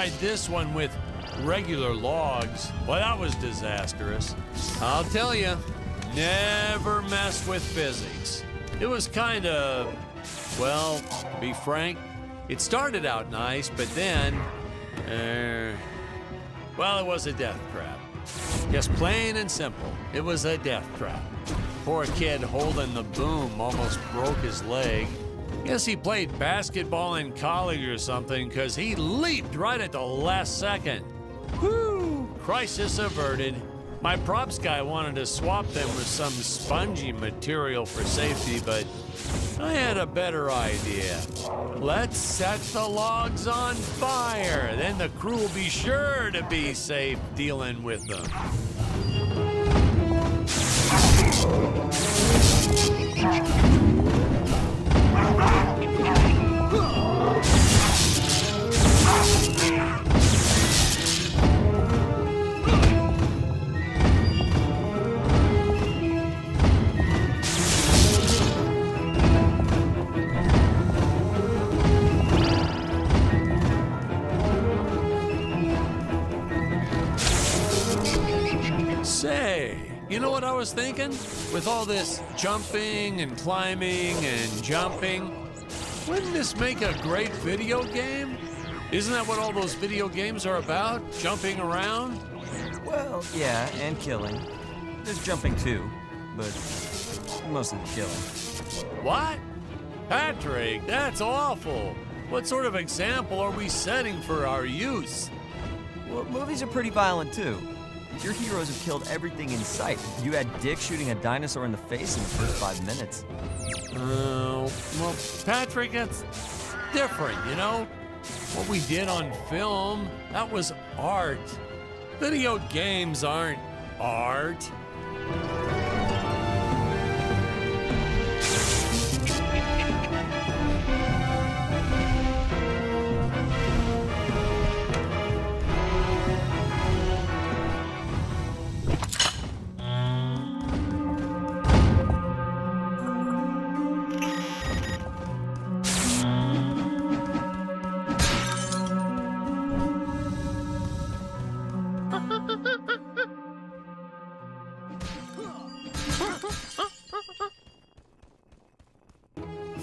tried this one with regular logs. Well, that was disastrous. I'll tell you, never mess with physics. It was kind of, well, to be frank, it started out nice, but then, well, it was a death trap. Just plain and simple, it was a death trap. Poor kid holding the boom almost broke his leg. Guess he played basketball in college or something, because he leaped right at the last second. Whew, crisis averted. My props guy wanted to swap them with some spongy material for safety, but I had a better idea. Let's set the logs on fire, then the crew will be sure to be safe dealing with them. Say, you know what I was thinking? With all this jumping and climbing and jumping, wouldn't this make a great video game? Isn't that what all those video games are about? Jumping around? Well, yeah, and killing. There's jumping too, but mostly killing. What? Patrick, that's awful. What sort of example are we setting for our youth? Well, movies are pretty violent too. Your heroes have killed everything in sight. You had Dick shooting a dinosaur in the face in the first 5 minutes. Well, Patrick, that's different, you know? What we did on film, that was art. Video games aren't art.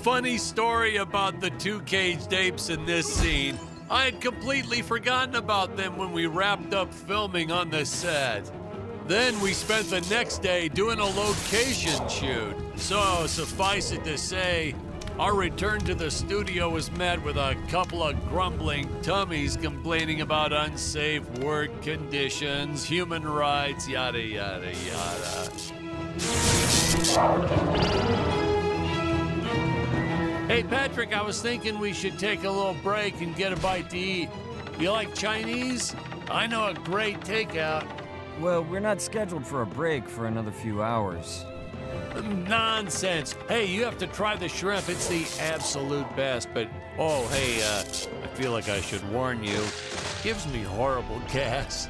Funny story about the two caged apes in this scene. I had completely forgotten about them when we wrapped up filming on the set. Then we spent the next day doing a location shoot. So suffice it to say, our return to the studio was met with a couple of grumbling tummies complaining about unsafe work conditions, human rights, yada, yada, yada. Hey, Patrick, I was thinking we should take a little break and get a bite to eat. You like Chinese? I know a great takeout. Well, we're not scheduled for a break for another few hours. Nonsense. Hey, you have to try the shrimp. It's the absolute best. But, oh, hey, I feel like I should warn you. It gives me horrible gas.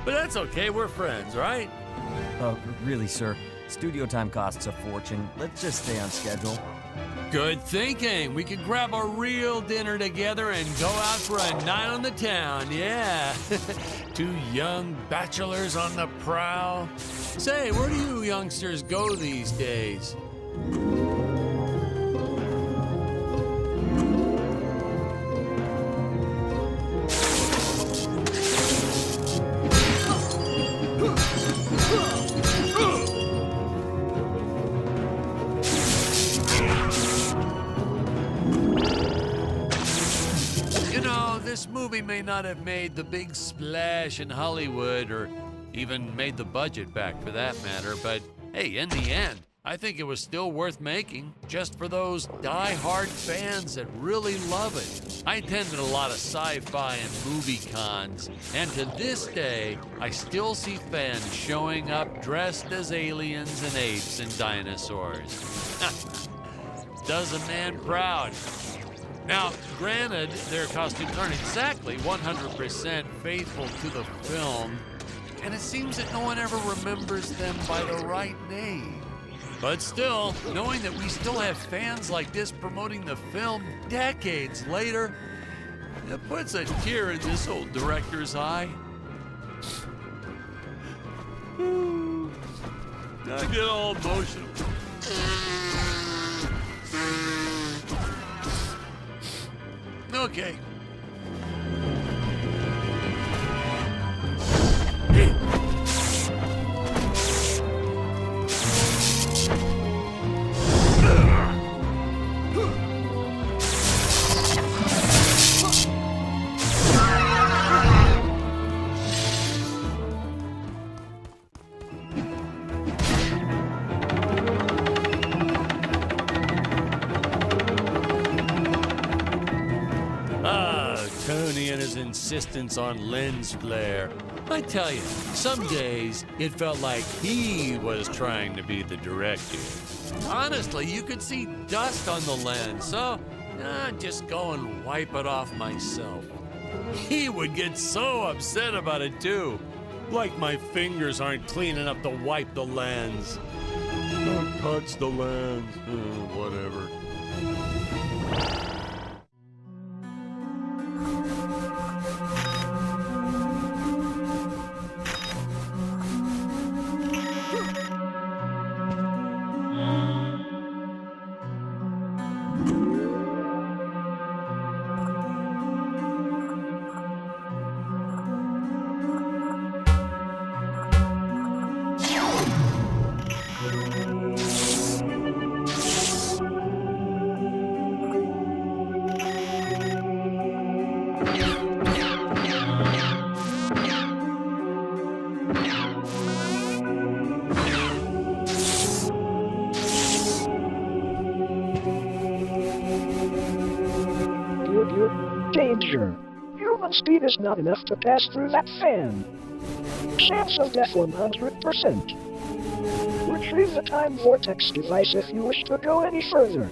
But that's okay. We're friends, right? Really, sir. Studio time costs a fortune. Let's just stay on schedule. Good thinking. We could grab a real dinner together and go out for a night on the town, yeah. Two young bachelors on the prowl. Say, where do you youngsters go these days? This movie may not have made the big splash in Hollywood or even made the budget back for that matter, but hey, in the end, I think it was still worth making just for those die-hard fans that really love it. I attended a lot of sci-fi and movie cons, and to this day, I still see fans showing up dressed as aliens and apes and dinosaurs. Does a man proud. Now, granted, their costumes aren't exactly 100% faithful to the film, and it seems that no one ever remembers them by the right name. But still, knowing that we still have fans like this promoting the film decades later, It puts a tear in this old director's eye. I get all emotional. Okay. Tony and his insistence on lens flare. I tell you, some days it felt like he was trying to be the director. Honestly, you could see dust on the lens, so just go and wipe it off myself. He would get so upset about it too. Like my fingers aren't clean enough to wipe the lens. Don't touch the lens. Whatever. Danger! Human speed is not enough to pass through that fan. Chance of death 100%. Retrieve the time vortex device if you wish to go any further.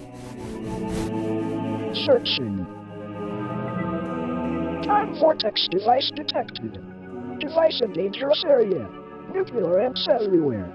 Searching. Time vortex device detected. Device in dangerous area. Nuclear amps everywhere.